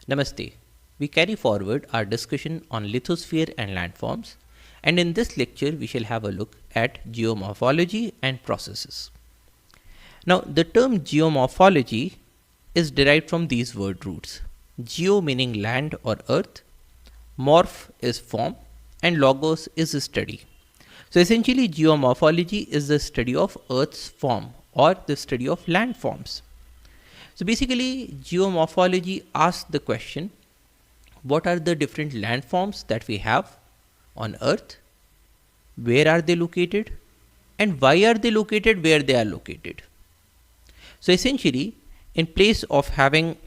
Namaste. We carry forward our discussion on lithosphere and landforms, and in this lecture we shall have a look at geomorphology and processes. Now, the term geomorphology is derived from these word roots. Geo meaning land or earth, morph is form, and logos is study. So essentially geomorphology is the study of earth's form or the study of landforms. So basically geomorphology asks the question, what are the different landforms that we have on earth, where are they located, and why are they located where they are located. So essentially, in place of having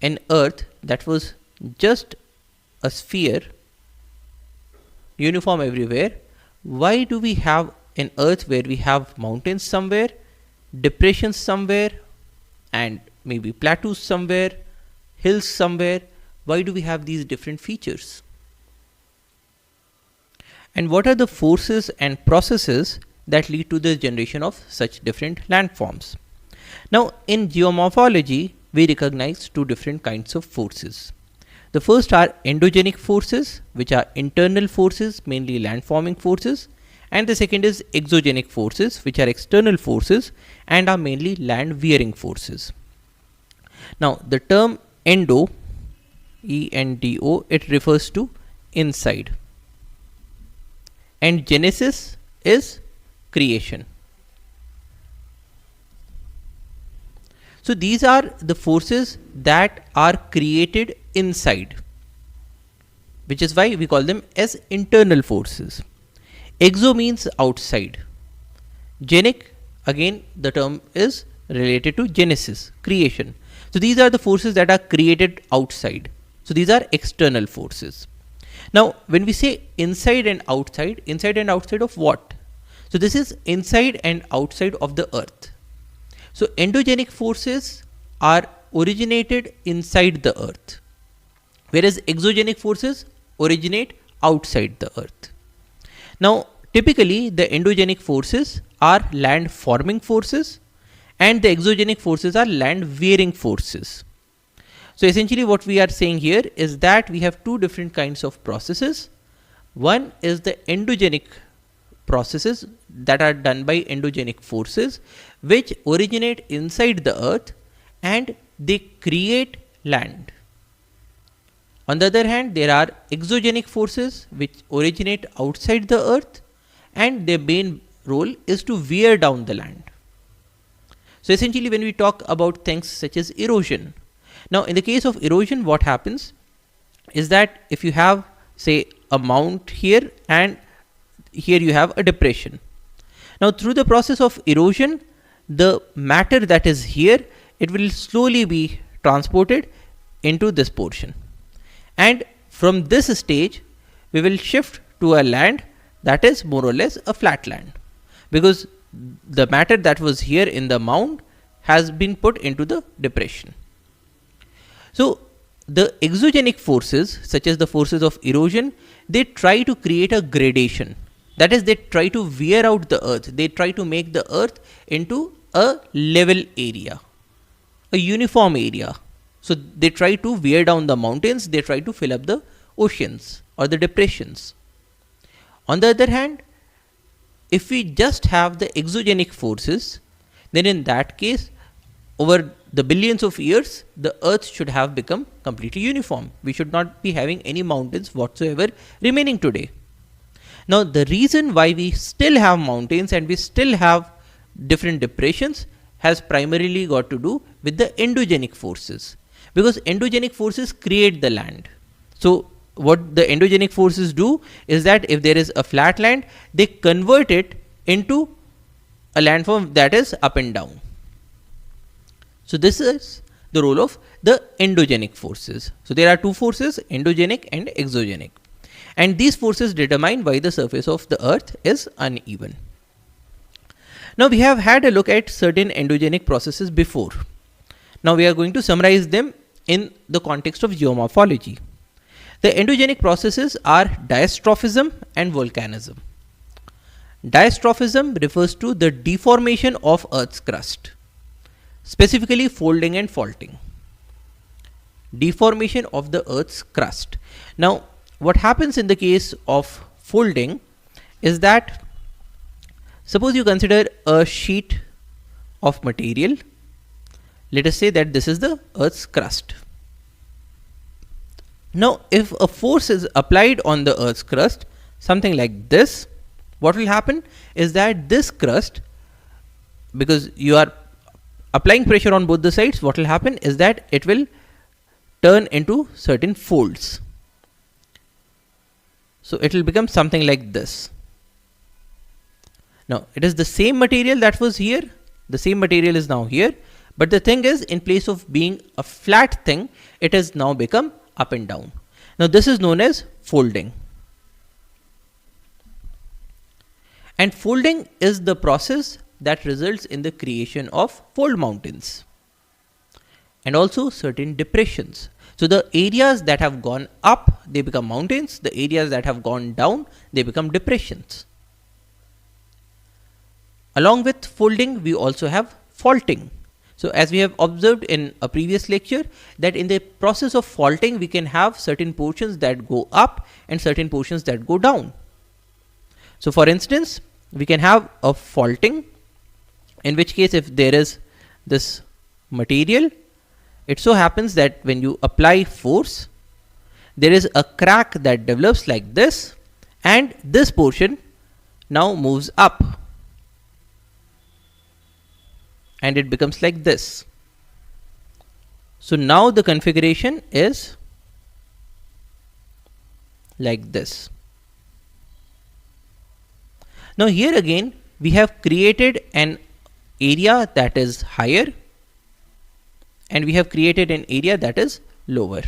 an earth that was just a sphere uniform everywhere, why do we have an earth where we have mountains somewhere, depressions somewhere, and maybe plateaus somewhere, hills somewhere? Why do we have these different features? And what are the forces and processes that lead to the generation of such different landforms? Now, in geomorphology, we recognize two different kinds of forces. The first are endogenic forces, which are internal forces, mainly landforming forces, and the second is exogenic forces, which are external forces and are mainly land wearing forces. Now, the term endo, E-N-D-O, it refers to inside, and genesis is creation. So these are the forces that are created inside, which is why we call them as internal forces. Exo means outside. Genic, again the term is related to genesis, creation. So these are the forces that are created outside. So these are external forces. Now when we say inside and outside of what? So this is inside and outside of the earth. So endogenic forces are originated inside the earth, whereas exogenic forces originate outside the earth. Now typically the endogenic forces are land forming forces and the exogenic forces are land wearing forces. So essentially what we are saying here is that we have two different kinds of processes. One is the endogenic processes that are done by endogenic forces, which originate inside the earth and they create land. On the other hand, there are exogenic forces which originate outside the earth and their main role is to wear down the land. So essentially when we talk about things such as erosion, now in the case of erosion, what happens is that if you have, say, a mount here and here you have a depression. Now through the process of erosion, the matter that is here, it will slowly be transported into this portion, and from this stage we will shift to a land that is more or less a flat land, because the matter that was here in the mound has been put into the depression. So the exogenic forces, such as the forces of erosion, they try to create a gradation. That is, they try to wear out the earth. They try to make the earth into a level area, a uniform area. So they try to wear down the mountains, they try to fill up the oceans or the depressions. On the other hand, if we just have the exogenic forces, then in that case, over the billions of years, the earth should have become completely uniform. We should not be having any mountains whatsoever remaining today. Now the reason why we still have mountains and we still have different depressions has primarily got to do with the endogenic forces, because endogenic forces create the land. So what the endogenic forces do is that if there is a flat land, they convert it into a landform that is up and down. So this is the role of the endogenic forces. So there are two forces, endogenic and exogenic. And these forces determine why the surface of the earth is uneven. Now we have had a look at certain endogenic processes before. Now we are going to summarize them in the context of geomorphology. The endogenic processes are diastrophism and volcanism. Diastrophism refers to the deformation of Earth's crust, specifically folding and faulting. deformation of the Earth's crust. Now, what happens in the case of folding is that, suppose you consider a sheet of material. Let us say that this is the Earth's crust. Now, if a force is applied on the Earth's crust, something like this, what will happen is that this crust, because you are applying pressure on both the sides, what will happen is that it will turn into certain folds. So, it will become something like this. Now, it is the same material that was here, the same material is now here, but the thing is, in place of being a flat thing, it has now become up and down. Now, this is known as folding. And folding is the process that results in the creation of fold mountains and also certain depressions. So, the areas that have gone up, they become mountains. The areas that have gone down, they become depressions. Along with folding, we also have faulting. So, as we have observed in a previous lecture, that in the process of faulting, we can have certain portions that go up and certain portions that go down. So, for instance, we can have a faulting, in which case if there is this material, it so happens that when you apply force, there is a crack that develops like this, and this portion now moves up and it becomes like this. So, now the configuration is like this. Now, here again we have created an area that is higher and we have created an area that is lower.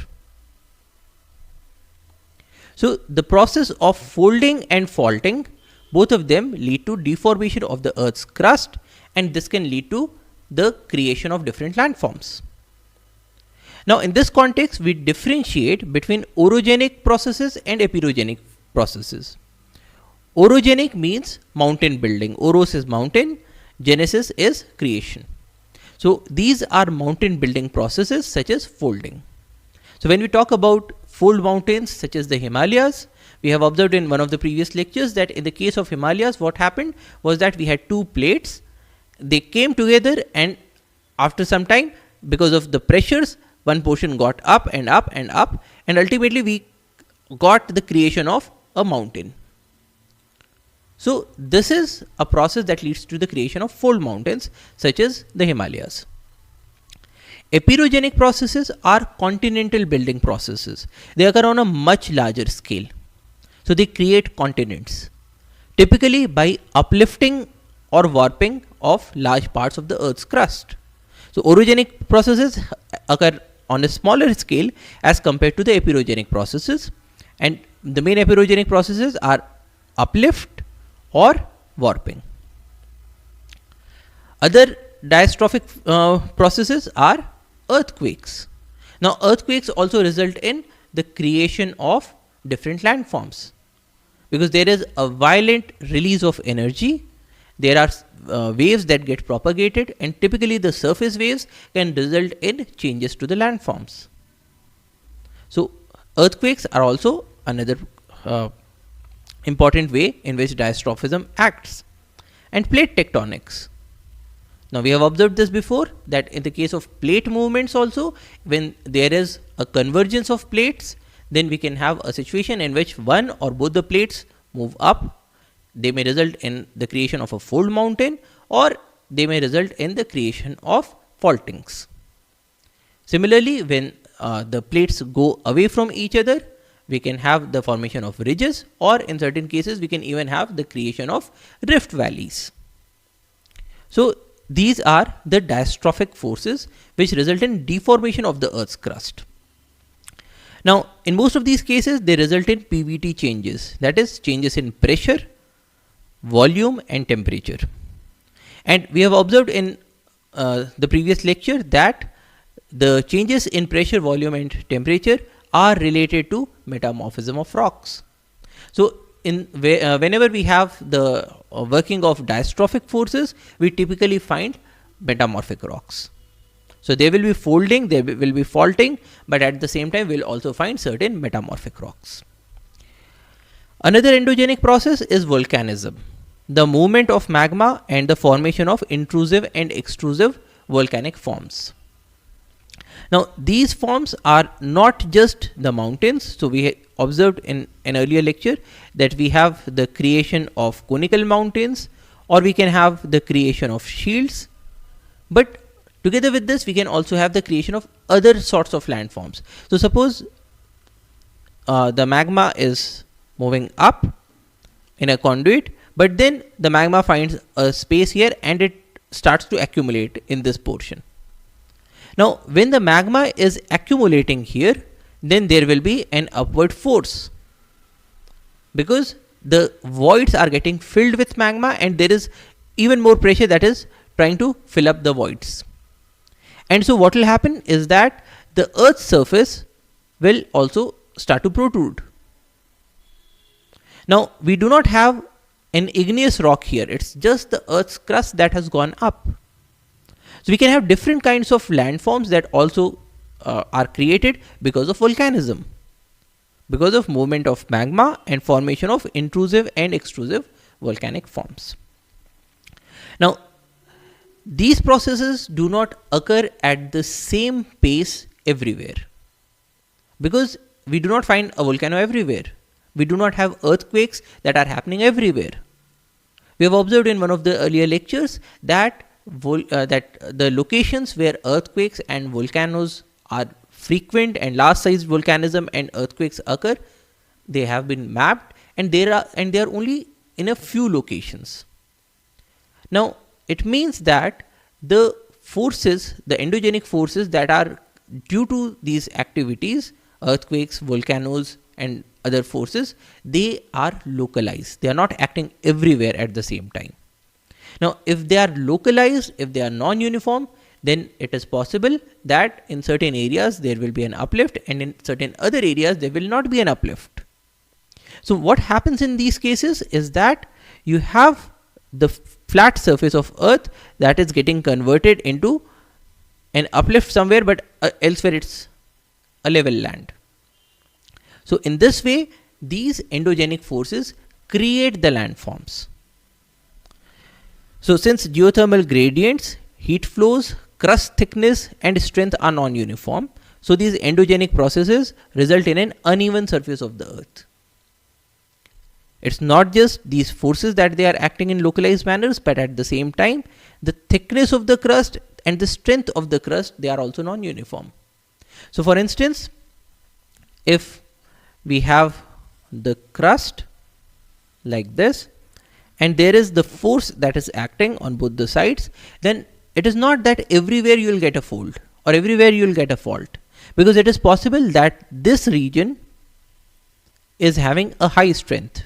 So, the process of folding and faulting, both of them lead to deformation of the Earth's crust, and this can lead to the creation of different landforms. Now, in this context, we differentiate between orogenic processes and epeirogenic processes. Orogenic means mountain building. Oros is mountain, genesis is creation. So, these are mountain building processes such as folding. So, when we talk about fold mountains such as the Himalayas, we have observed in one of the previous lectures that in the case of Himalayas, what happened was that we had two plates. They came together, and after some time, because of the pressures, one portion got up and up and up, and ultimately we got the creation of a mountain. So, this is a process that leads to the creation of fold mountains such as the Himalayas. Epeirogenic processes are continental building processes. They occur on a much larger scale. So, they create continents, typically by uplifting or warping of large parts of the Earth's crust. So, orogenic processes occur on a smaller scale as compared to the epeirogenic processes, and the main epeirogenic processes are uplift or warping. Other diastrophic processes are earthquakes. Now, earthquakes also result in the creation of different landforms, because there is a violent release of energy. There are waves that get propagated, and typically the surface waves can result in changes to the landforms. So, earthquakes are also another important way in which diastrophism acts. And plate tectonics. Now, we have observed this before, that in the case of plate movements also, when there is a convergence of plates, then we can have a situation in which one or both the plates move up. They may result in the creation of a fold mountain, or they may result in the creation of faultings. Similarly, when the plates go away from each other, we can have the formation of ridges, or in certain cases we can even have the creation of rift valleys. So, these are the diastrophic forces which result in deformation of the Earth's crust. Now, in most of these cases, they result in PVT changes, that is, changes in pressure, volume and temperature. And we have observed in the previous lecture that the changes in pressure, volume and temperature are related to metamorphism of rocks. So, whenever we have the working of diastrophic forces, we typically find metamorphic rocks. So they will be folding, they will be faulting, but at the same time we'll also find certain metamorphic rocks. Another endogenic process is volcanism, the movement of magma and the formation of intrusive and extrusive volcanic forms. Now these forms are not just the mountains. So we observed in an earlier lecture that we have the creation of conical mountains, or we can have the creation of shields, but together with this we can also have the creation of other sorts of landforms. So suppose the magma is moving up in a conduit, but then the magma finds a space here and it starts to accumulate in this portion. Now when the magma is accumulating here, then there will be an upward force, because the voids are getting filled with magma and there is even more pressure that is trying to fill up the voids. And so what will happen is that the earth's surface will also start to protrude. Now we do not have an igneous rock here, it's just the earth's crust that has gone up. So we can have different kinds of landforms that also are created because of volcanism, because of movement of magma and formation of intrusive and extrusive volcanic forms. Now these processes do not occur at the same pace everywhere, because we do not find a volcano everywhere. We do not have earthquakes that are happening everywhere. We have observed in one of the earlier lectures that the locations where earthquakes and volcanoes are frequent and large sized volcanism and earthquakes occur, they have been mapped, and they are only in a few locations. Now it means that the forces, the endogenic forces that are due to these activities, earthquakes, volcanoes and other forces, they are localized. They are not acting everywhere at the same time. Now if they are localized, if they are non-uniform, then it is possible that in certain areas there will be an uplift and in certain other areas there will not be an uplift. So what happens in these cases is that you have the flat surface of earth that is getting converted into an uplift somewhere, but elsewhere it's a level land. So in this way these endogenic forces create the landforms. So since geothermal gradients, heat flows, crust thickness and strength are non-uniform, so these endogenic processes result in an uneven surface of the earth. It's not just these forces that they are acting in localized manners, but at the same time the thickness of the crust and the strength of the crust, they are also non-uniform. So for instance, if we have the crust like this and there is the force that is acting on both the sides, then it is not that everywhere you will get a fold or everywhere you will get a fault, because it is possible that this region is having a high strength.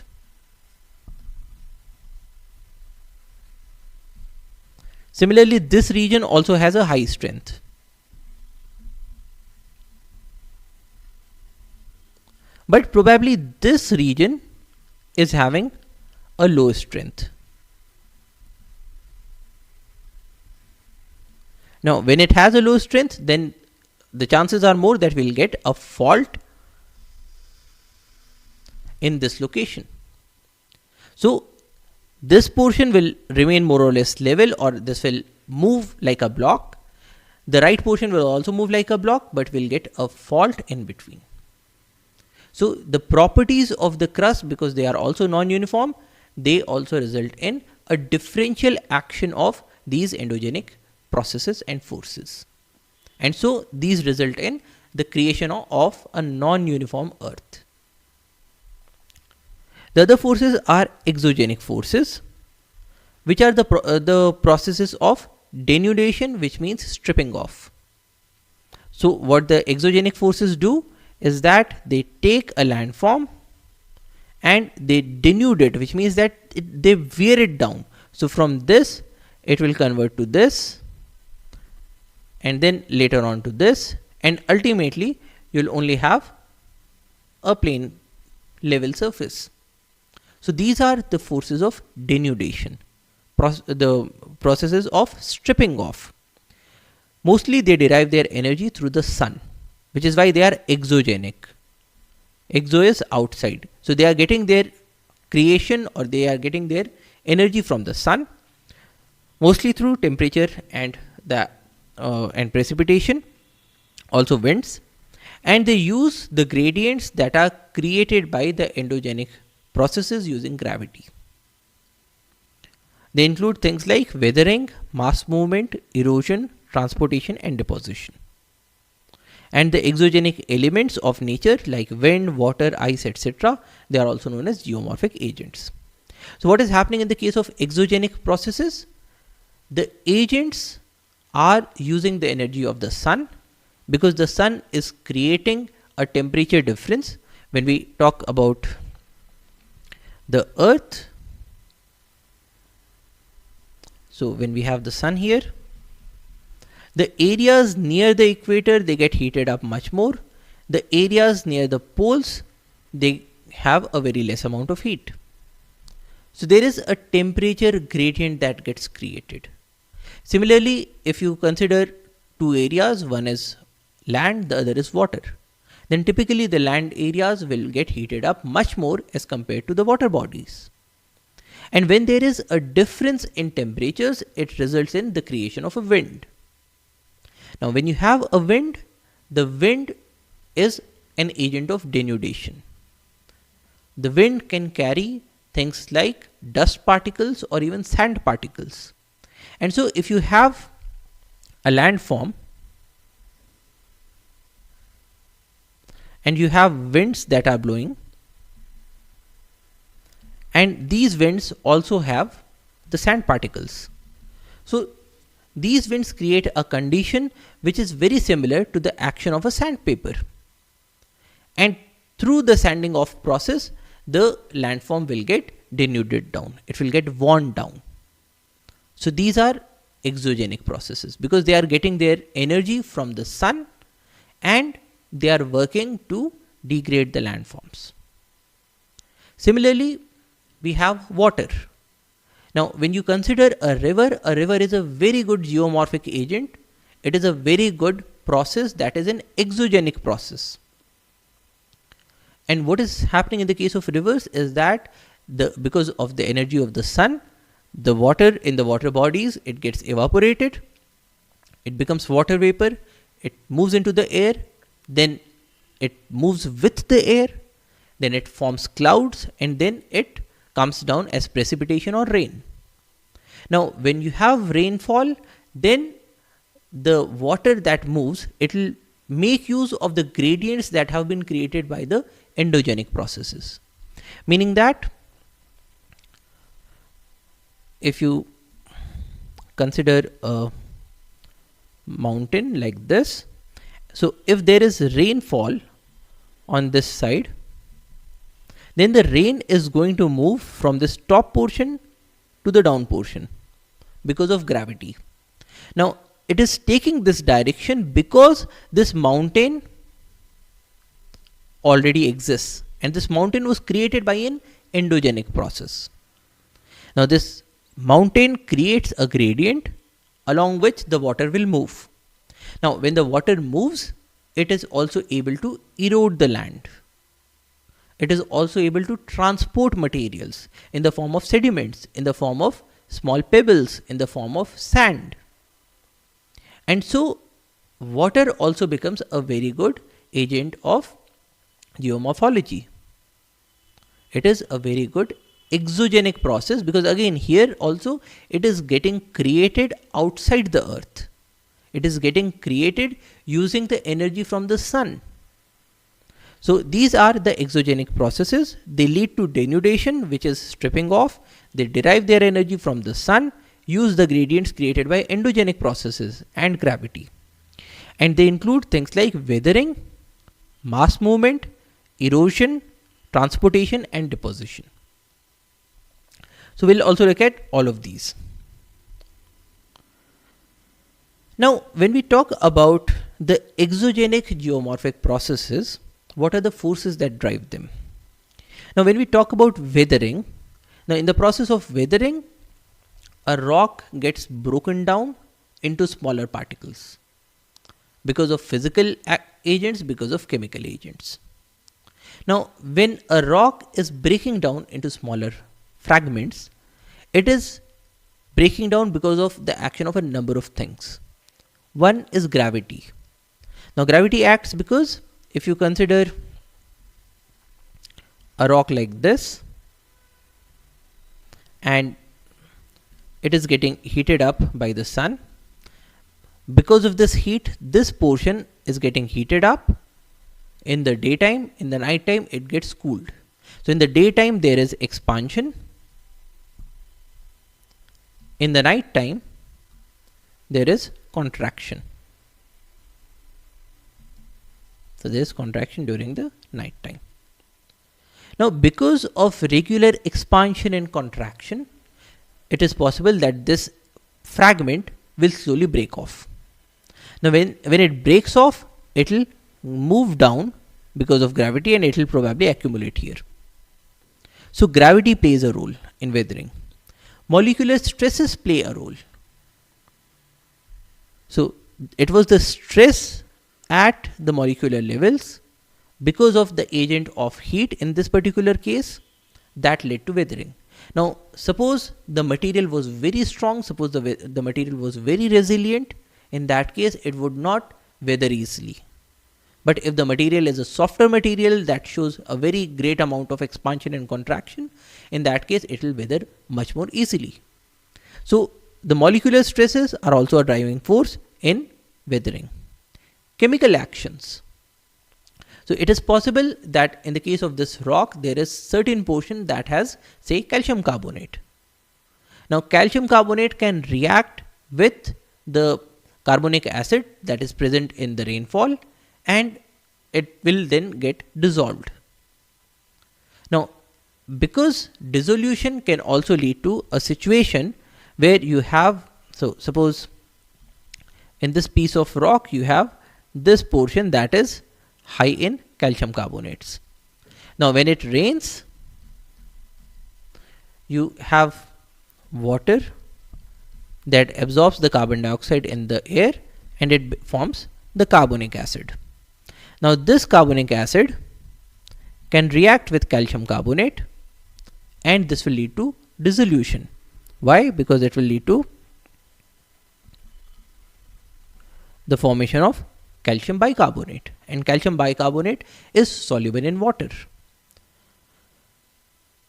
Similarly, this region also has a high strength. But probably this region is having a low strength. Now, when it has a low strength, then the chances are more that we'll get a fault in this location. So this portion will remain more or less level, or this will move like a block. The right portion will also move like a block, but we'll get a fault in between. So the properties of the crust, because they are also non-uniform, they also result in a differential action of these endogenic processes and forces. And so these result in the creation of a non-uniform earth. The other forces are exogenic forces, which are the processes of denudation, which means stripping off. So what the exogenic forces do is that they take a landform and they denude it, which means that they wear it down. So from this it will convert to this, and then later on to this, and ultimately you will only have a plain level surface. So these are the forces of denudation, the processes of stripping off. Mostly they derive their energy through the sun, which is why they are exogenic. Exo is outside. So they are getting their creation, or they are getting their energy from the sun, mostly through temperature and precipitation, also winds, and they use the gradients that are created by the endogenic processes using gravity. They include things like weathering, mass movement, erosion, transportation, and deposition. And the exogenic elements of nature like wind, water, ice, etc., they are also known as geomorphic agents. So what is happening in the case of exogenic processes? The agents are using the energy of the sun, because the sun is creating a temperature difference. When we talk about the earth, so when we have the sun here, the areas near the equator, they get heated up much more. The areas near the poles, they have a very less amount of heat. So there is a temperature gradient that gets created. Similarly, if you consider two areas, one is land, the other is water, then typically the land areas will get heated up much more as compared to the water bodies. And when there is a difference in temperatures, it results in the creation of a wind. Now, when you have a wind, the wind is an agent of denudation. The wind can carry things like dust particles or even sand particles. And so, if you have a landform and you have winds that are blowing, and these winds also have the sand particles. So these winds create a condition which is very similar to the action of a sandpaper. And through the sanding off process, the landform will get denuded down. It will get worn down. So these are exogenic processes, because they are getting their energy from the sun and they are working to degrade the landforms. Similarly, we have water. Now, when you consider a river is a very good geomorphic agent. It is a very good process that is an exogenic process. And what is happening in the case of rivers is that because of the energy of the sun, the water in the water bodies, it gets evaporated, it becomes water vapor, it moves into the air, then it moves with the air, then it forms clouds, and then it comes down as precipitation or rain. Now, when you have rainfall, then the water that moves, it will make use of the gradients that have been created by the endogenic processes. Meaning that if you consider a mountain like this, so if there is rainfall on this side, then the rain is going to move from this top portion to the down portion because of gravity. Now, it is taking this direction because this mountain already exists, and this mountain was created by an endogenic process. Now, this mountain creates a gradient along which the water will move. Now, when the water moves, it is also able to erode the land. It is also able to transport materials in the form of sediments, in the form of small pebbles, in the form of sand. And so, water also becomes a very good agent of geomorphology. It is a very good exogenic process, because again here also it is getting created outside the earth. It is getting created using the energy from the sun. So these are the exogenic processes. They lead to denudation, which is stripping off. They derive their energy from the sun, use the gradients created by endogenic processes and gravity. And they include things like weathering, mass movement, erosion, transportation, and deposition. So we'll also look at all of these. Now, when we talk about the exogenic geomorphic processes, what are the forces that drive them? Now, when we talk about weathering, now in the process of weathering, a rock gets broken down into smaller particles. because of physical agents, because of chemical agents. Now, when a rock is breaking down into smaller fragments, it is breaking down because of the action of a number of things. One is gravity. Now, gravity acts because if you consider a rock like this and it is getting heated up by the sun, because of this heat, this portion is getting heated up. In the daytime, in the night time, it gets cooled. So in the daytime, there is expansion. In the night time, there is contraction. So there is contraction during the night time. Now, because of regular expansion and contraction, it is possible that this fragment will slowly break off. Now, when it breaks off, it will move down because of gravity and it will probably accumulate here. So, gravity plays a role in weathering. Molecular stresses play a role. So, it was the stress at the molecular levels because of the agent of heat in this particular case that led to weathering. Now, suppose the material was very strong, suppose the material was very resilient, in that case it would not weather easily. But if the material is a softer material that shows a very great amount of expansion and contraction, in that case it will weather much more easily. So, the molecular stresses are also a driving force in weathering. Chemical actions. So, it is possible that in the case of this rock, there is certain portion that has, say, calcium carbonate. Now, calcium carbonate can react with the carbonic acid that is present in the rainfall and it will then get dissolved. Now, because dissolution can also lead to a situation where you have, so suppose in this piece of rock you have this portion that is high in calcium carbonates. Now, when it rains, you have water that absorbs the carbon dioxide in the air and it forms the carbonic acid. Now, this carbonic acid can react with calcium carbonate and this will lead to dissolution. Why? Because it will lead to the formation of calcium bicarbonate, and calcium bicarbonate is soluble in water.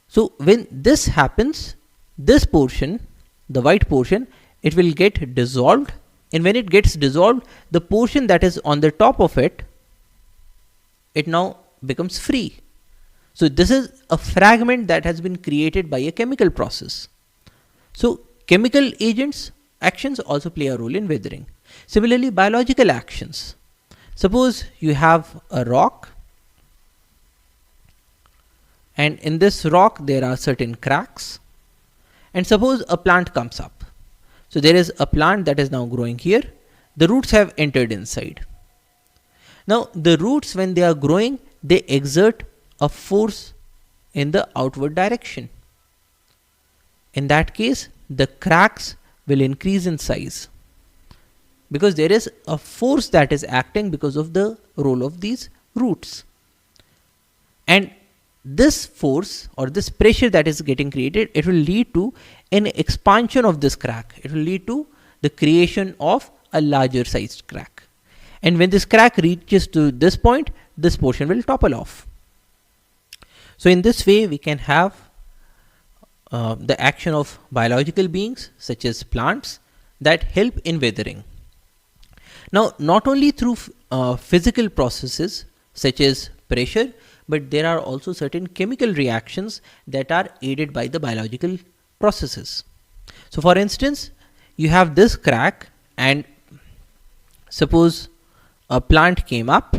So, when this happens, this portion, the white portion, it will get dissolved, and when it gets dissolved, the portion that is on the top of it, it now becomes free. So, this is a fragment that has been created by a chemical process. So, chemical agents actions also play a role in weathering. Similarly, biological actions. Suppose you have a rock and in this rock there are certain cracks, and suppose a plant comes up. So, there is a plant that is now growing here. The roots have entered inside. Now, the roots, when they are growing, they exert a force in the outward direction. In that case, the cracks will increase in size because there is a force that is acting because of the role of these roots. And this force or this pressure that is getting created, it will lead to an expansion of this crack. It will lead to the creation of a larger sized crack. And when this crack reaches to this point, this portion will topple off. So, in this way, we can have the action of biological beings such as plants that help in weathering. Now, not only through physical processes such as pressure, but there are also certain chemical reactions that are aided by the biological processes. So, for instance, you have this crack and suppose a plant came up,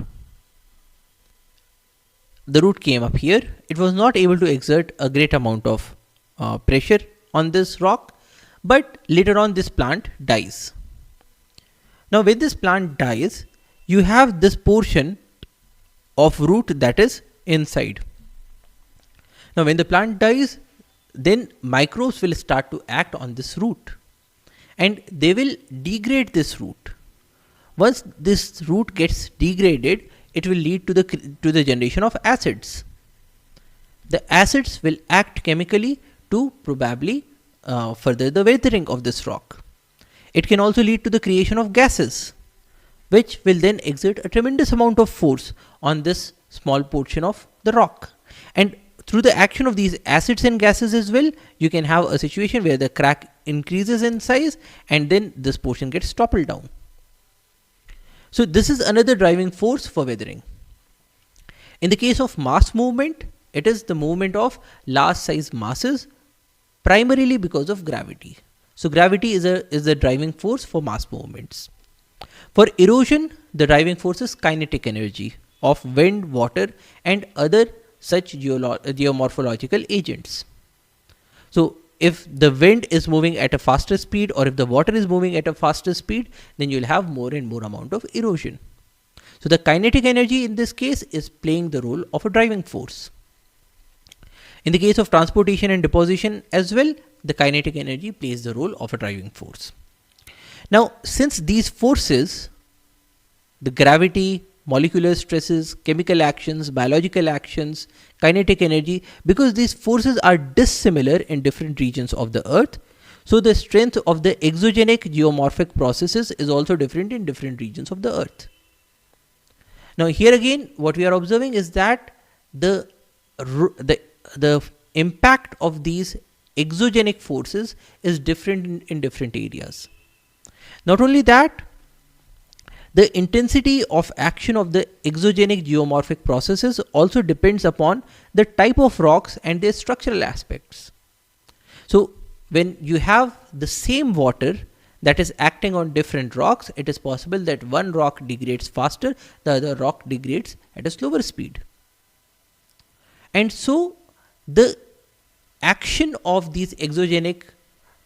the root came up here, it was not able to exert a great amount of pressure on this rock, but later on this plant dies. Now, when this plant dies, you have this portion of root that is inside. Now, when the plant dies, then microbes will start to act on this root and they will degrade this root. Once this route gets degraded, it will lead to the generation of acids. The acids will act chemically to probably further the weathering of this rock. It can also lead to the creation of gases, which will then exert a tremendous amount of force on this small portion of the rock. And through the action of these acids and gases as well, you can have a situation where the crack increases in size and then this portion gets toppled down. So this is another driving force for weathering. In the case of mass movement, it is the movement of large size masses, primarily because of gravity. So gravity is the driving force for mass movements. For erosion, the driving force is kinetic energy of wind, water, and other such geomorphological agents. So if the wind is moving at a faster speed, or if the water is moving at a faster speed, then you will have more and more amount of erosion. So the kinetic energy in this case is playing the role of a driving force. In the case of transportation and deposition as well, the kinetic energy plays the role of a driving force. Now, since these forces, the gravity, molecular stresses, chemical actions, biological actions, kinetic energy, because these forces are dissimilar in different regions of the earth, so the strength of the exogenic geomorphic processes is also different in different regions of the earth. Now here again, what we are observing is that the impact of these exogenic forces is different in different areas. Not only that, the intensity of action of the exogenic geomorphic processes also depends upon the type of rocks and their structural aspects. So when you have the same water that is acting on different rocks, it is possible that one rock degrades faster, the other rock degrades at a slower speed. And so the action of these exogenic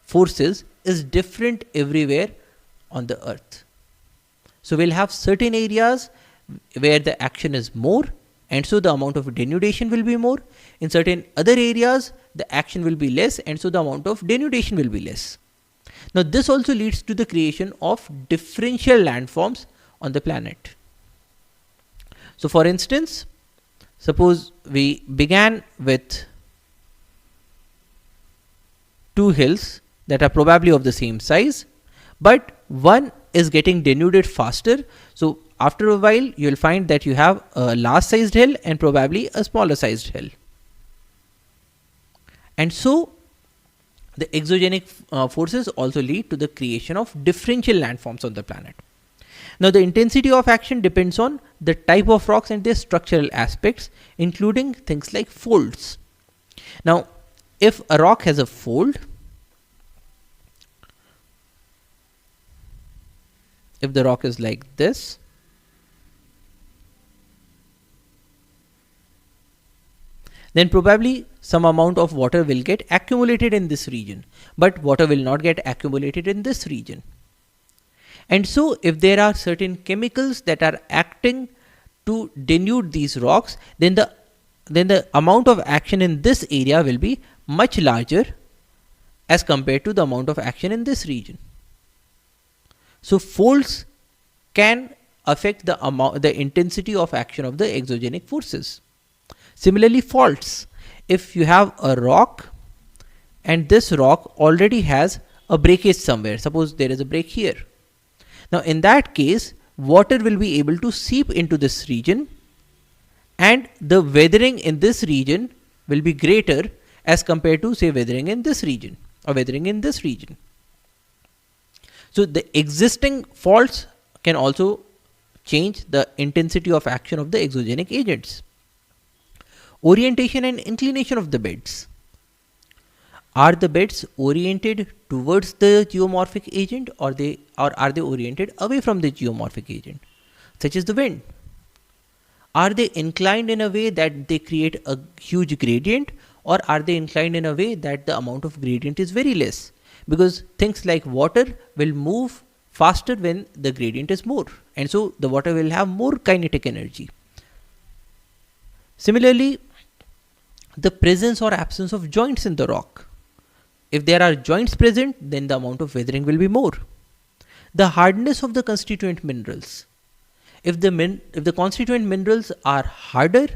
forces is different everywhere on the earth. So we'll have certain areas where the action is more, and so the amount of denudation will be more. In certain other areas, the action will be less, and so the amount of denudation will be less. Now this also leads to the creation of differential landforms on the planet. So for instance, suppose we began with two hills that are probably of the same size, but one is getting denuded faster. So after a while, you will find that you have a large sized hill and probably a smaller sized hill. And so the exogenic forces also lead to the creation of differential landforms on the planet. Now the intensity of action depends on the type of rocks and their structural aspects, including things like folds. Now if a rock has a fold, if the rock is like this, then probably some amount of water will get accumulated in this region, but water will not get accumulated in this region. And so if there are certain chemicals that are acting to denude these rocks, then the amount of action in this area will be much larger as compared to the amount of action in this region. So folds can affect the intensity of action of the exogenic forces. Similarly, faults. If you have a rock and this rock already has a breakage somewhere, suppose there is a break here. Now in that case, water will be able to seep into this region, and the weathering in this region will be greater as compared to, say, weathering in this region or weathering in this region. So the existing faults can also change the intensity of action of the exogenic agents. Orientation and inclination of the beds. Are the beds oriented towards the geomorphic agent, or are they oriented away from the geomorphic agent, such as the wind? Are they inclined in a way that they create a huge gradient, or are they inclined in a way that the amount of gradient is very less? Because things like water will move faster when the gradient is more, and so the water will have more kinetic energy. Similarly, the presence or absence of joints in the rock. If there are joints present, then the amount of weathering will be more. the hardness of the constituent minerals. If the constituent minerals are harder,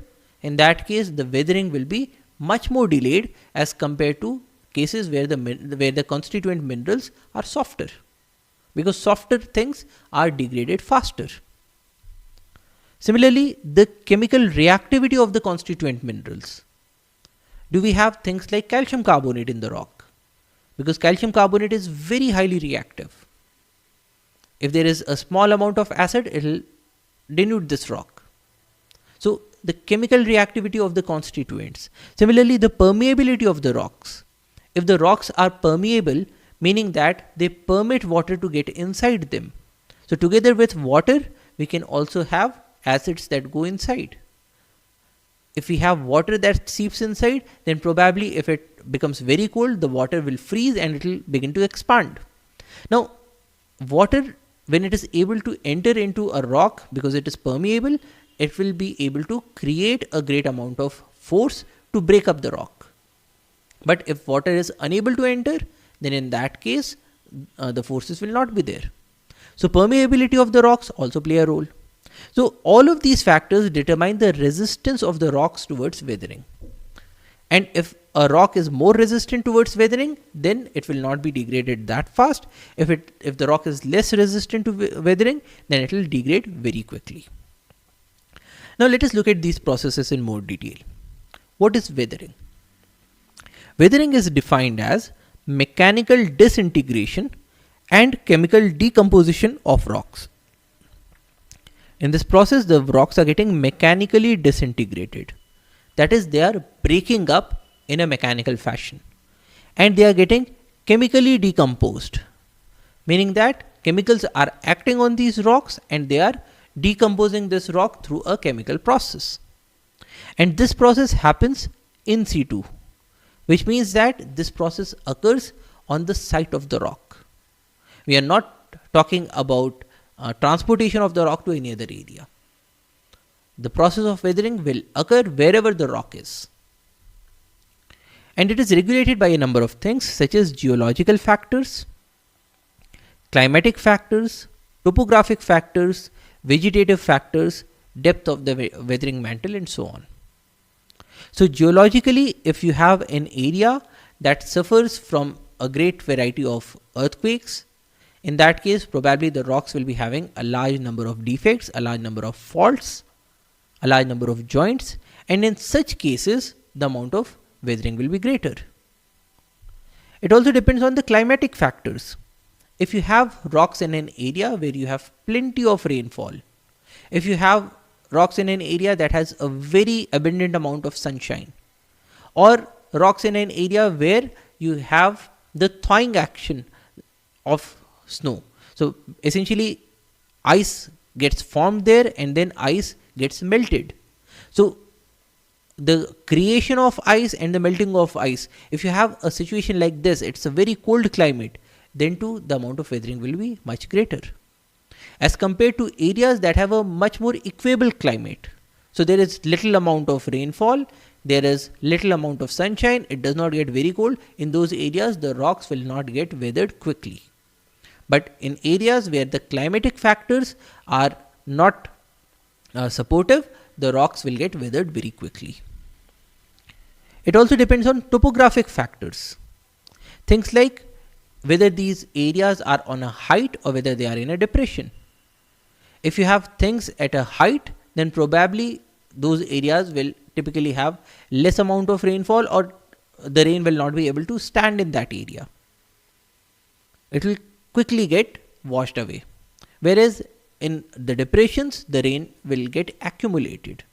in that case the weathering will be much more delayed as compared to cases where the constituent minerals are softer, because softer things are degraded faster. Similarly, the chemical reactivity of the constituent minerals. Do we have things like calcium carbonate in the rock? Because calcium carbonate is very highly reactive. If there is a small amount of acid, it will denude this rock. So the chemical reactivity of the constituents. Similarly, the permeability of the rocks. If the rocks are permeable, meaning that they permit water to get inside them. So together with water, we can also have acids that go inside. If we have water that seeps inside, then probably if it becomes very cold, the water will freeze and it will begin to expand. Now, water, when it is able to enter into a rock because it is permeable, it will be able to create a great amount of force to break up the rock. But if water is unable to enter, then in that case, the forces will not be there. So permeability of the rocks also play a role. So all of these factors determine the resistance of the rocks towards weathering. And if a rock is more resistant towards weathering, then it will not be degraded that fast. If the rock is less resistant to weathering, then it will degrade very quickly. Now let us look at these processes in more detail. What is weathering? Weathering is defined as mechanical disintegration and chemical decomposition of rocks. In this process, the rocks are getting mechanically disintegrated. That is, they are breaking up in a mechanical fashion. And they are getting chemically decomposed, meaning that chemicals are acting on these rocks and they are decomposing this rock through a chemical process. And this process happens in situ, which means that this process occurs on the site of the rock. We are not talking about transportation of the rock to any other area. The process of weathering will occur wherever the rock is. And it is regulated by a number of things such as geological factors, climatic factors, topographic factors, vegetative factors, depth of the weathering mantle, and so on. So geologically, if you have an area that suffers from a great variety of earthquakes, in that case, probably the rocks will be having a large number of defects, a large number of faults, a large number of joints, and in such cases, the amount of weathering will be greater. It also depends on the climatic factors. If you have rocks in an area where you have plenty of rainfall, if you have rocks in an area that has a very abundant amount of sunshine, or rocks in an area where you have the thawing action of snow. So essentially ice gets formed there and then ice gets melted. So the creation of ice and the melting of ice, if you have a situation like this, it's a very cold climate, then too the amount of weathering will be much greater as compared to areas that have a much more equable climate. So there is little amount of rainfall, there is little amount of sunshine, it does not get very cold. In those areas, the rocks will not get weathered quickly. But in areas where the climatic factors are not supportive, the rocks will get weathered very quickly. It also depends on topographic factors. Things like whether these areas are on a height or whether they are in a depression. If you have things at a height, then probably those areas will typically have less amount of rainfall, or the rain will not be able to stand in that area. It will quickly get washed away. Whereas in the depressions, the rain will get accumulated.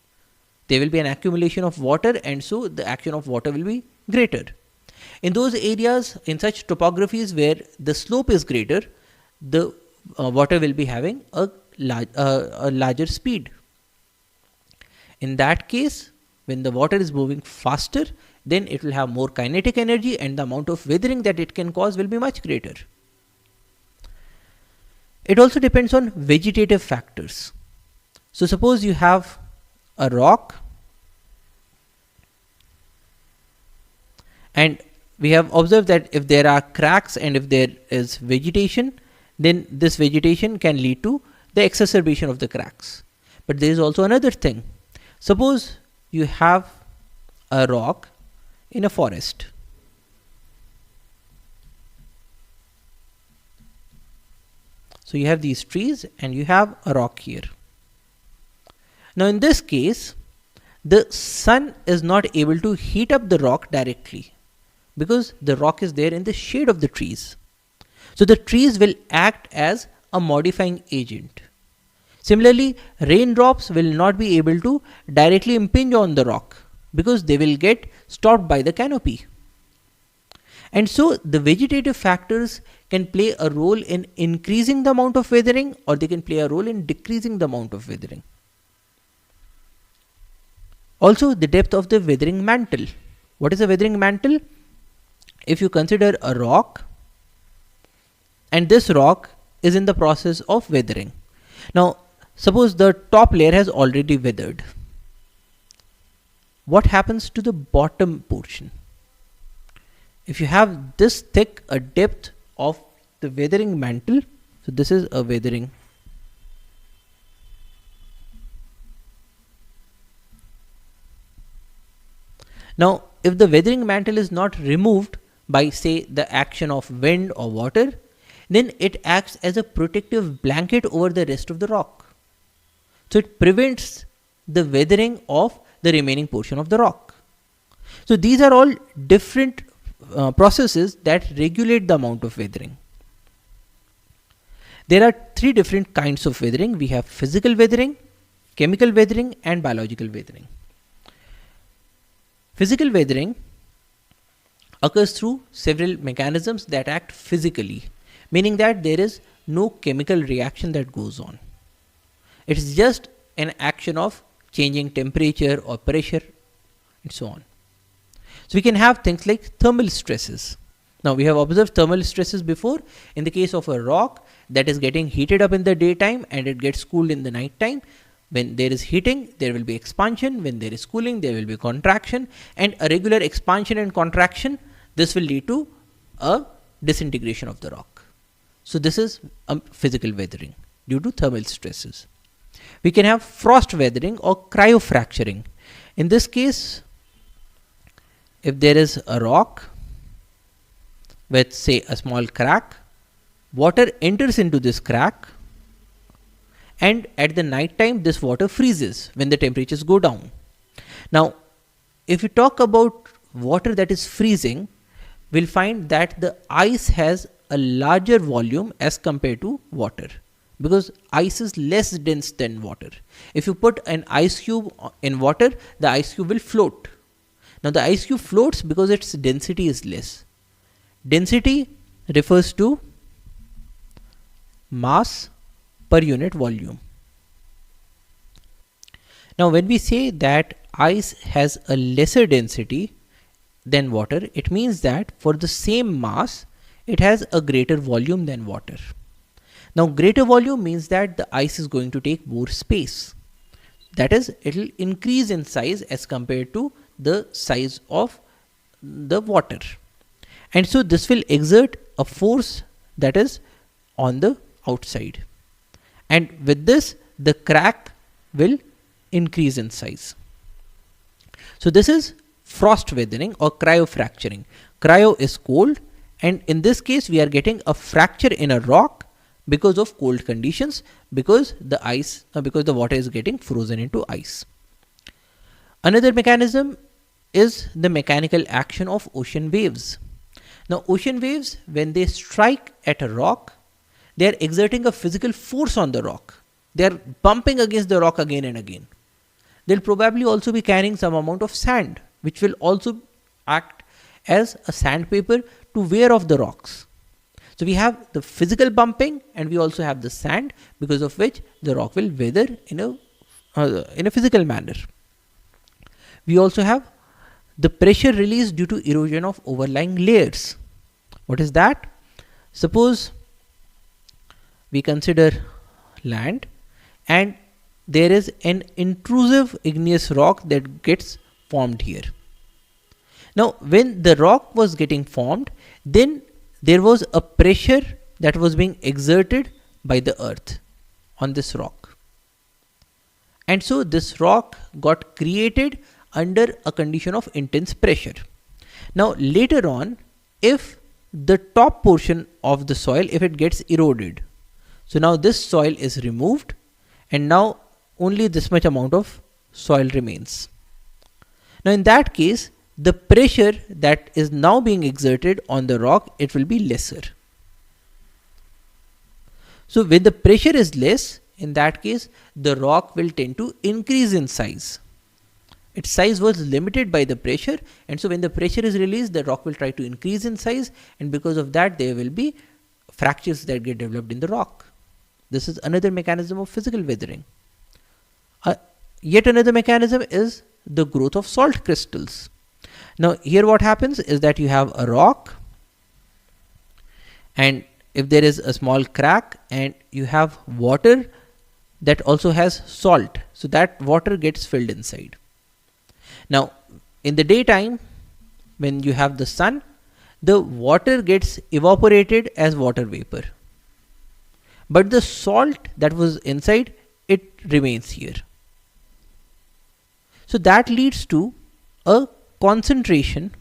There will be an accumulation of water, and so the action of water will be greater. In those areas, in such topographies where the slope is greater, the water will be having a larger speed. In that case, when the water is moving faster, then it will have more kinetic energy and the amount of weathering that it can cause will be much greater. It also depends on vegetative factors. So suppose you have a rock and we have observed that if there are cracks and if there is vegetation, then this vegetation can lead to the exacerbation of the cracks. But there is also another thing. Suppose you have a rock in a forest. So you have these trees and you have a rock here. Now in this case, the sun is not able to heat up the rock directly because the rock is there in the shade of the trees. So the trees will act as a modifying agent. Similarly, raindrops will not be able to directly impinge on the rock because they will get stopped by the canopy. And so the vegetative factors can play a role in increasing the amount of weathering, or they can play a role in decreasing the amount of weathering. Also, the depth of the weathering mantle. What is a weathering mantle? If you consider a rock, and this rock is in the process of weathering. Now, suppose the top layer has already weathered. What happens to the bottom portion? If you have this thick a depth of the weathering mantle, so this is a weathering. Now, if the weathering mantle is not removed by, say, the action of wind or water, then it acts as a protective blanket over the rest of the rock. So it prevents the weathering of the remaining portion of the rock. So these are all different processes that regulate the amount of weathering. There are three different kinds of weathering. We have physical weathering, chemical weathering, and biological weathering. Physical weathering occurs through several mechanisms that act physically, meaning that there is no chemical reaction that goes on. It is just an action of changing temperature or pressure and so on. So we can have things like thermal stresses. Now we have observed thermal stresses before in the case of a rock that is getting heated up in the daytime and it gets cooled in the night time. When there is heating, there will be expansion. When there is cooling, there will be contraction. And a regular expansion and contraction, this will lead to a disintegration of the rock. So this is a physical weathering due to thermal stresses. We can have frost weathering or cryofracturing. In this case, if there is a rock with, say, a small crack, water enters into this crack, and at the night time this water freezes when the temperatures go down. Now, if we talk about water that is freezing, we'll find that the ice has a larger volume as compared to water, because ice is less dense than water. If you put an ice cube in water, the ice cube will float. Now the ice cube floats because its density is less. Density refers to mass per unit volume. Now when we say that ice has a lesser density than water, it means that for the same mass, it has a greater volume than water. Now greater volume means that the ice is going to take more space. That is, it will increase in size as compared to the size of the water. And so this will exert a force that is on the outside. And with this, the crack will increase in size. So this is frost weathering or cryofracturing. Cryo is cold, and in this case we are getting a fracture in a rock because of cold conditions, because the water is getting frozen into ice. Another mechanism is the mechanical action of ocean waves. Now ocean waves, when they strike at a rock, they are exerting a physical force on the rock. They are bumping against the rock again and again. They'll probably also be carrying some amount of sand, which will also act as a sandpaper to wear off the rocks. So we have the physical bumping and we also have the sand, because of which the rock will weather in a physical manner. We also have the pressure release due to erosion of overlying layers. What is that? Suppose we consider land and there is an intrusive igneous rock that gets formed here. Now when the rock was getting formed, then there was a pressure that was being exerted by the earth on this rock. And so this rock got created under a condition of intense pressure. Now later on, if the top portion of the soil, if it gets eroded, so now this soil is removed and now only this much amount of soil remains. Now in that case, the pressure that is now being exerted on the rock, it will be lesser. So when the pressure is less, in that case, the rock will tend to increase in size. Its size was limited by the pressure, and so when the pressure is released, the rock will try to increase in size, and because of that, there will be fractures that get developed in the rock. This is another mechanism of physical weathering. Yet another mechanism is the growth of salt crystals. Now here what happens is that you have a rock, and if there is a small crack and you have water that also has salt, so that water gets filled inside. Now in the daytime, when you have the sun, the water gets evaporated as water vapor, but the salt that was inside, it remains here. So that leads to a concentration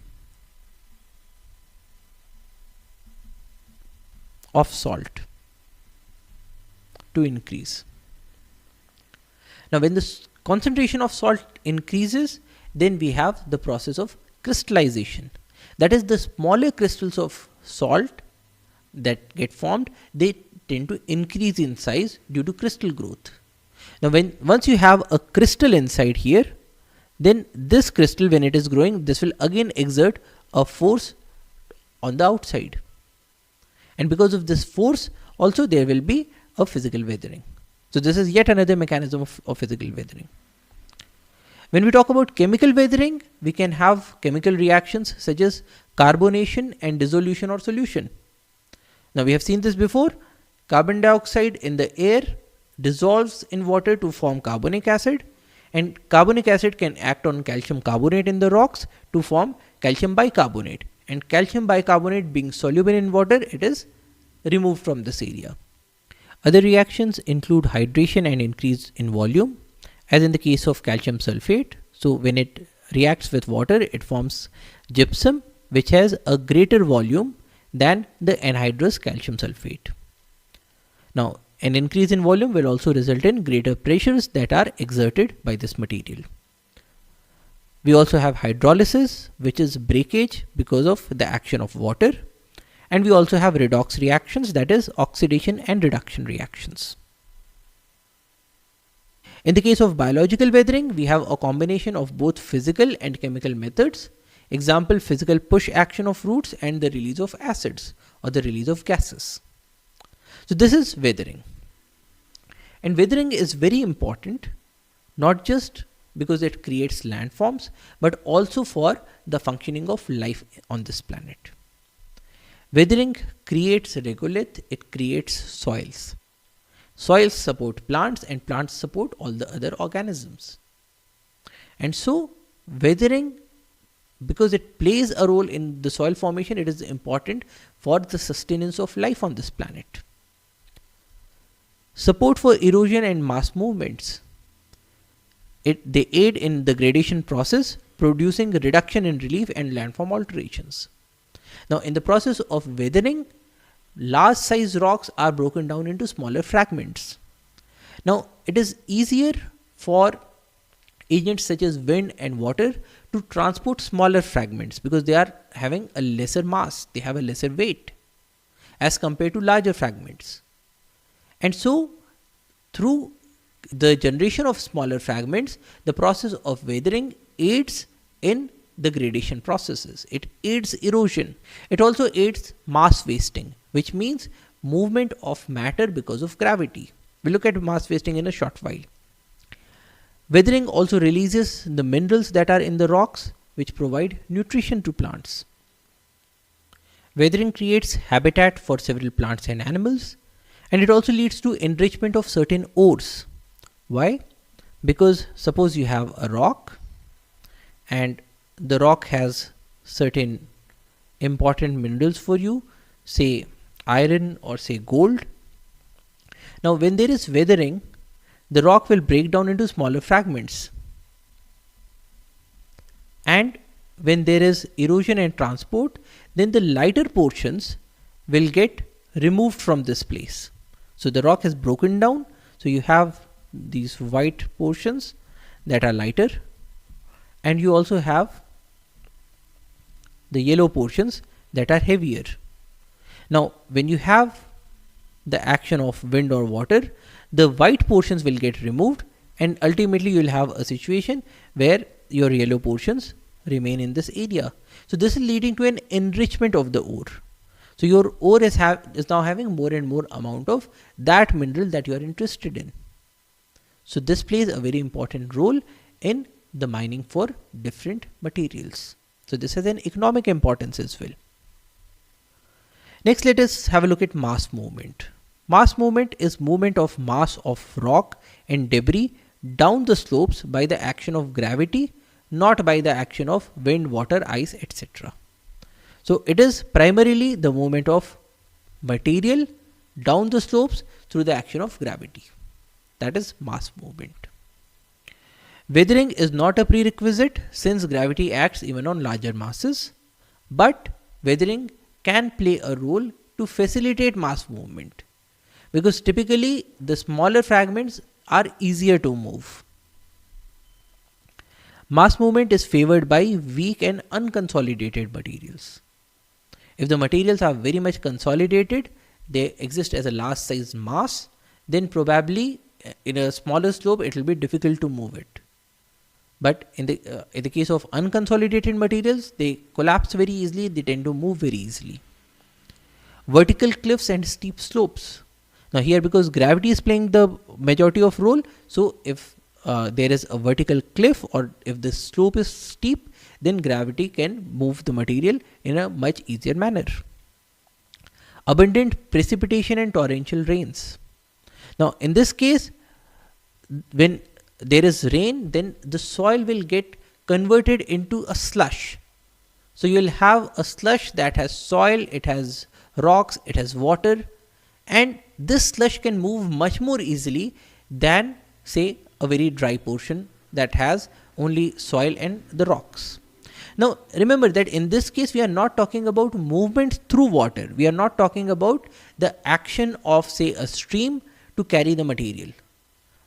of salt to increase. Now when the concentration of salt increases, then we have the process of crystallization. That is, the smaller crystals of salt that get formed, they tend to increase in size due to crystal growth. Now once you have a crystal inside here, then this crystal, when it is growing, this will again exert a force on the outside, and because of this force also there will be a physical weathering. So this is yet another mechanism of physical weathering. When we talk about chemical weathering, we can have chemical reactions such as carbonation and dissolution or solution. Now we have seen this before. Carbon dioxide in the air dissolves in water to form carbonic acid, and carbonic acid can act on calcium carbonate in the rocks to form calcium bicarbonate, and calcium bicarbonate being soluble in water, it is removed from this area. Other reactions include hydration and increase in volume, as in the case of calcium sulfate. So when it reacts with water, it forms gypsum, which has a greater volume than the anhydrous calcium sulfate. Now an increase in volume will also result in greater pressures that are exerted by this material. We also have hydrolysis, which is breakage because of the action of water, and we also have redox reactions, that is oxidation and reduction reactions. In the case of biological weathering, we have a combination of both physical and chemical methods. Example, physical push action of roots and the release of acids or the release of gases. So this is weathering. And weathering is very important, not just because it creates landforms, but also for the functioning of life on this planet. Weathering creates regolith, it creates soils. Soils support plants and plants support all the other organisms. And so weathering, because it plays a role in the soil formation, it is important for the sustenance of life on this planet. Support for erosion and mass movements. They aid in the gradation process, producing a reduction in relief and landform alterations. Now in the process of weathering, large size rocks are broken down into smaller fragments. Now it is easier for agents such as wind and water to transport smaller fragments because they are having a lesser mass, they have a lesser weight as compared to larger fragments. And so through the generation of smaller fragments, the process of weathering aids in the gradation processes. It aids erosion. It also aids mass wasting, which means movement of matter because of gravity. We'll look at mass wasting in a short while. Weathering also releases the minerals that are in the rocks, which provide nutrition to plants. Weathering creates habitat for several plants and animals, and it also leads to enrichment of certain ores. Why? Because suppose you have a rock and the rock has certain important minerals for you, say iron or say gold. Now when there is weathering, the rock will break down into smaller fragments. And when there is erosion and transport, then the lighter portions will get removed from this place. So the rock has broken down. So you have these white portions that are lighter, and you also have the yellow portions that are heavier. Now when you have the action of wind or water, the white portions will get removed, and ultimately you will have a situation where your yellow portions remain in this area. So this is leading to an enrichment of the ore. So your ore is now having more and more amount of that mineral that you are interested in. So this plays a very important role in the mining for different materials. So this has an economic importance as well. Next, let us have a look at mass movement. Mass movement is movement of mass of rock and debris down the slopes by the action of gravity, not by the action of wind, water, ice, etc. So it is primarily the movement of material down the slopes through the action of gravity. That is mass movement. Weathering is not a prerequisite since gravity acts even on larger masses, but weathering can play a role to facilitate mass movement, because typically the smaller fragments are easier to move. Mass movement is favored by weak and unconsolidated materials. If the materials are very much consolidated, they exist as a large size mass, then probably in a smaller slope it will be difficult to move it. But in the case of unconsolidated materials, they collapse very easily, they tend to move very easily. Vertical cliffs and steep slopes. Now here, because gravity is playing the majority of role, so if there is a vertical cliff or if the slope is steep, then gravity can move the material in a much easier manner. Abundant precipitation and torrential rains. Now in this case, when there is rain, then the soil will get converted into a slush. So you will have a slush that has soil, it has rocks, it has water, and this slush can move much more easily than say a very dry portion that has only soil and the rocks. Now remember that in this case we are not talking about movement through water. We are not talking about the action of say a stream to carry the material.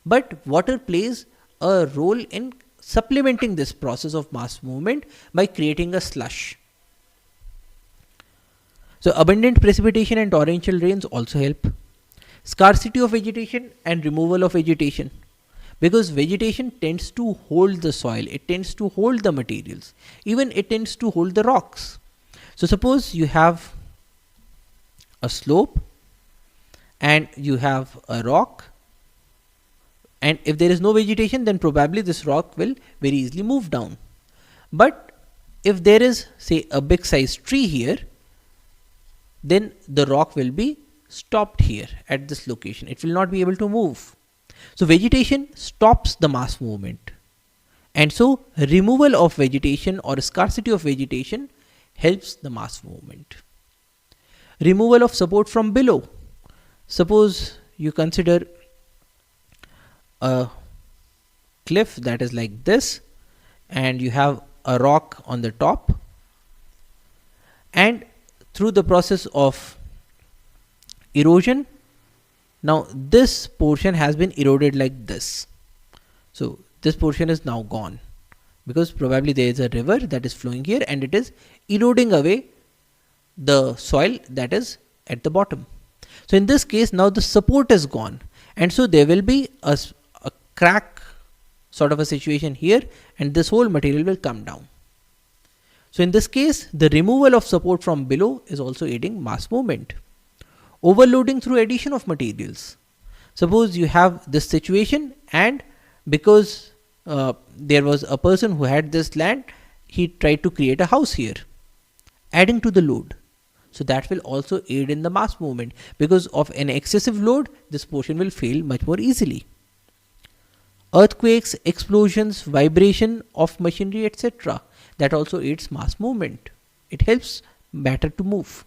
But water plays a role in supplementing this process of mass movement by creating a slush. So abundant precipitation and torrential rains also help. Scarcity of vegetation and removal of vegetation. Because vegetation tends to hold the soil, it tends to hold the materials, even it tends to hold the rocks. So suppose you have a slope and you have a rock, and if there is no vegetation, then probably this rock will very easily move down. But if there is say a big size tree here, then the rock will be stopped here at this location. It will not be able to move. So vegetation stops the mass movement, and so removal of vegetation or scarcity of vegetation helps the mass movement. Removal of support from below. Suppose you consider a cliff that is like this, and you have a rock on the top, and through the process of erosion, now this portion has been eroded like this. So this portion is now gone because probably there is a river that is flowing here and it is eroding away the soil that is at the bottom. So in this case, now the support is gone, and so there will be a crack sort of a situation here, and this whole material will come down. So in this case, the removal of support from below is also aiding mass movement. Overloading through addition of materials. Suppose you have this situation, and because there was a person who had this land, he tried to create a house here, adding to the load. So that will also aid in the mass movement. Because of an excessive load, this portion will fail much more easily. Earthquakes, explosions, vibration of machinery, etc. That also aids mass movement. It helps matter to move.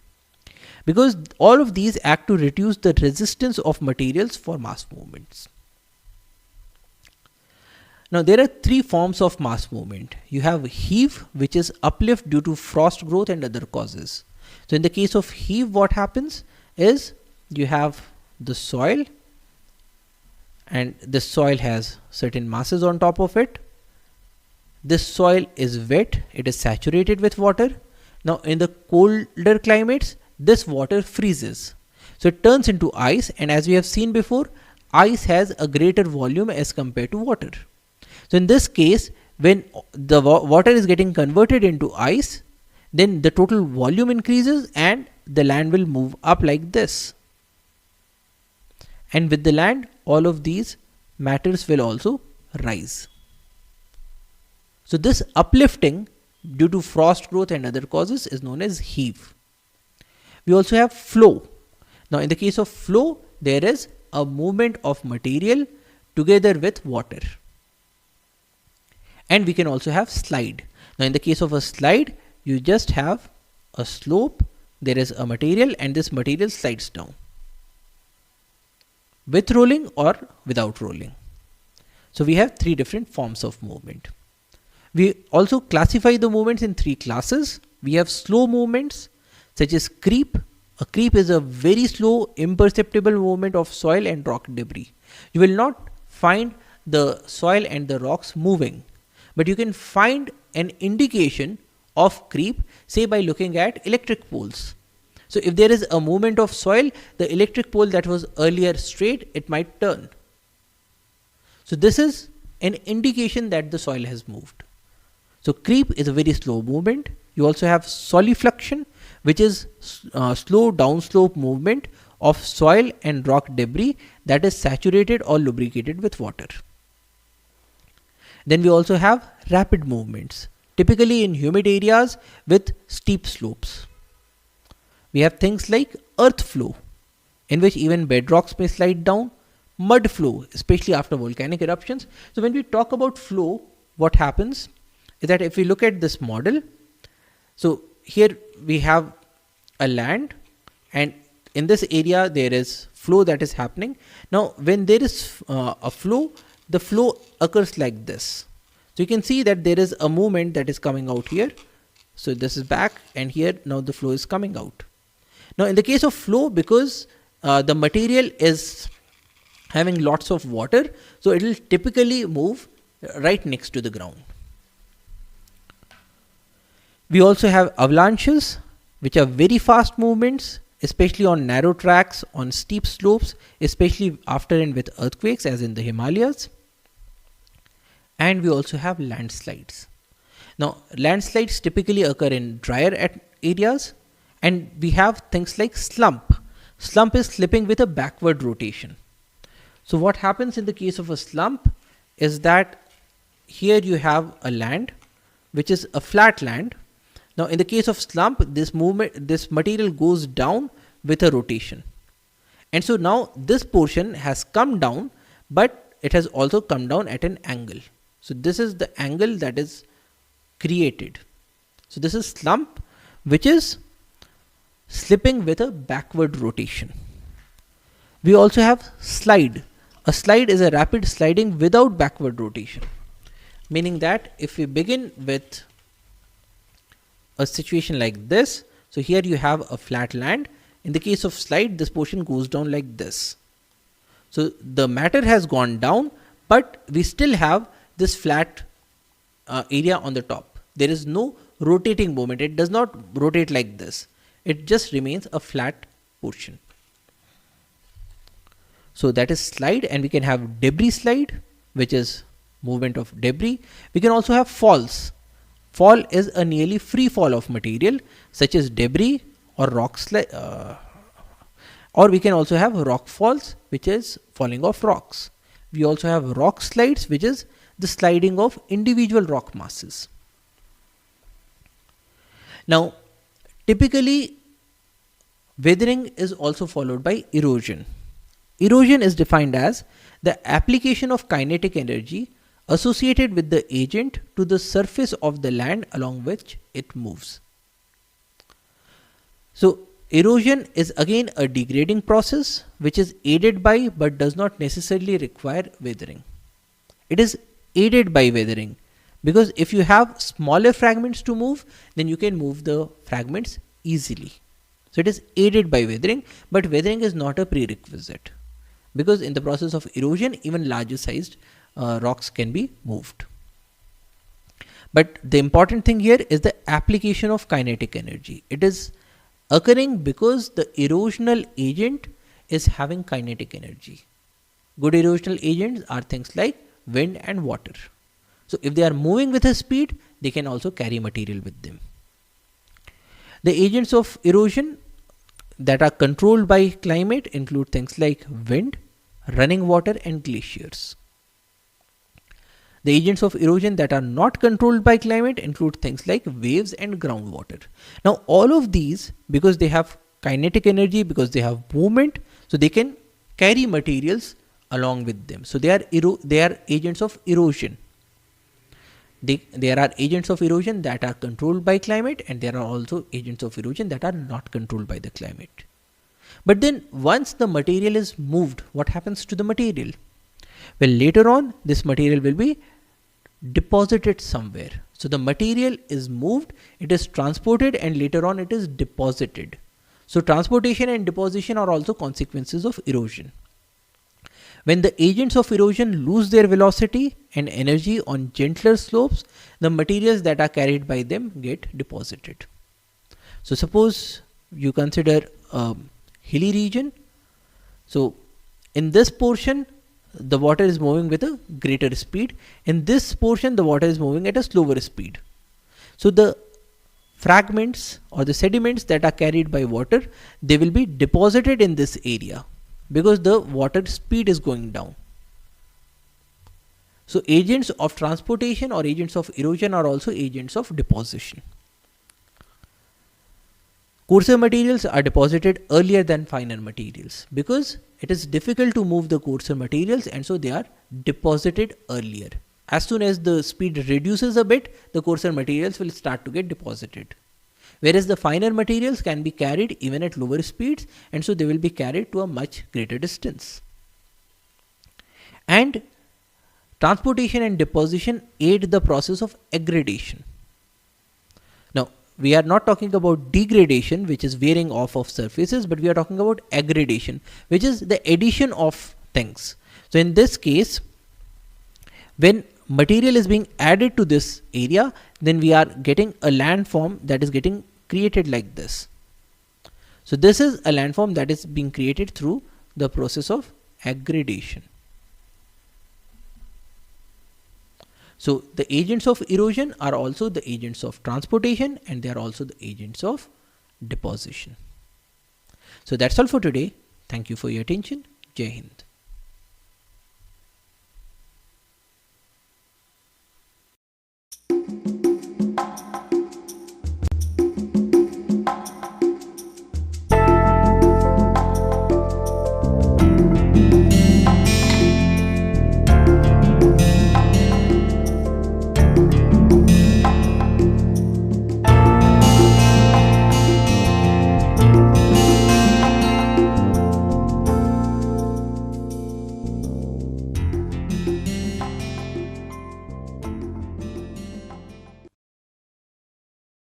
because all of these act to reduce the resistance of materials for mass movements. Now there are three forms of mass movement. You have heave, which is uplift due to frost growth and other causes. So in the case of heave, what happens is you have the soil, and this soil has certain masses on top of it. This soil is wet, it is saturated with water. Now in the colder climates, this water freezes. So it turns into ice, and as we have seen before, ice has a greater volume as compared to water. So in this case, when the water is getting converted into ice, then the total volume increases and the land will move up like this. And with the land, all of these matters will also rise. So this uplifting due to frost growth and other causes is known as heave. We also have flow. Now in the case of flow, there is a movement of material together with water. And we can also have slide. Now in the case of a slide, you just have a slope, there is a material, and this material slides down with rolling or without rolling. So we have three different forms of movement. We also classify the movements in three classes. We have slow movements such as creep. A creep is a very slow, imperceptible movement of soil and rock debris. You will not find the soil and the rocks moving, but you can find an indication of creep, say by looking at electric poles. So if there is a movement of soil, the electric pole that was earlier straight, it might turn. So this is an indication that the soil has moved. So creep is a very slow movement. You also have solifluction, which is slow downslope movement of soil and rock debris that is saturated or lubricated with water. Then we also have rapid movements, typically in humid areas with steep slopes. We have things like earth flow, in which even bedrocks may slide down, mud flow, especially after volcanic eruptions. So when we talk about flow, what happens is that if we look at this model, so here we have a land, and in this area there is flow that is happening. Now when there is a flow, the flow occurs like this. So you can see that there is a movement that is coming out here. So this is back, and here now the flow is coming out. Now in the case of flow, because the material is having lots of water, so it will typically move right next to the ground. We also have avalanches, which are very fast movements, especially on narrow tracks, on steep slopes, especially after and with earthquakes as in the Himalayas. And we also have landslides. Now landslides typically occur in drier areas, and we have things like slump. Slump is slipping with a backward rotation. So what happens in the case of a slump is that here you have a land which is a flat land. Now in the case of slump, this material goes down with a rotation, and so now this portion has come down, but it has also come down at an angle. So this is the angle that is created. So this is slump, which is slipping with a backward rotation. We also have slide. A slide is a rapid sliding without backward rotation, meaning that if we begin with a situation like this, so here you have a flat land. In the case of slide, this portion goes down like this. So the matter has gone down, but we still have this flat area on the top. There is no rotating movement. It does not rotate like this. It just remains a flat portion. So that is slide, and we can have debris slide, which is movement of debris. We can also have falls. Fall is a nearly free fall of material such as debris or rock slide, or we can also have rock falls, which is falling off rocks. We also have rock slides, which is the sliding of individual rock masses. Now typically weathering is also followed by erosion. Erosion is defined as the application of kinetic energy associated with the agent to the surface of the land along which it moves. So Erosion is again a degrading process which is aided by but does not necessarily require weathering. It is aided by weathering because if you have smaller fragments to move, then you can move the fragments easily. So it is aided by weathering, but weathering is not a prerequisite because in the process of erosion, even larger sized rocks can be moved. But the important thing here is the application of kinetic energy. It is occurring because the erosional agent is having kinetic energy. Good erosional agents are things like wind and water. So if they are moving with a speed, they can also carry material with them. The agents of erosion that are controlled by climate include things like wind, running water and glaciers. The agents of erosion that are not controlled by climate include things like waves and groundwater. Now all of these, because they have kinetic energy, because they have movement, so they can carry materials along with them. So they are agents of erosion. There are agents of erosion that are controlled by climate, and there are also agents of erosion that are not controlled by the climate. But then once the material is moved, what happens to the material? Well, later on this material will be deposited somewhere. So the material is moved, it is transported, and later on it is deposited. So transportation and deposition are also consequences of erosion. When the agents of erosion lose their velocity and energy on gentler slopes, the materials that are carried by them get deposited. So suppose you consider a hilly region. So in this portion, the water is moving with a greater speed. In this portion, the water is moving at a slower speed. So the fragments or the sediments that are carried by water, they will be deposited in this area because the water speed is going down. So agents of transportation or agents of erosion are also agents of deposition. Coarser materials are deposited earlier than finer materials because it is difficult to move the coarser materials, and so they are deposited earlier. As soon as the speed reduces a bit, the coarser materials will start to get deposited. Whereas the finer materials can be carried even at lower speeds, and so they will be carried to a much greater distance. And transportation and deposition aid the process of aggradation. Now, we are not talking about degradation, which is wearing off of surfaces, but we are talking about aggradation, which is the addition of things. So in this case, when material is being added to this area, then we are getting a landform that is getting created like this. So this is a landform that is being created through the process of aggradation. So the agents of erosion are also the agents of transportation, and they are also the agents of deposition. So that's all for today. Thank you for your attention. Jai Hind.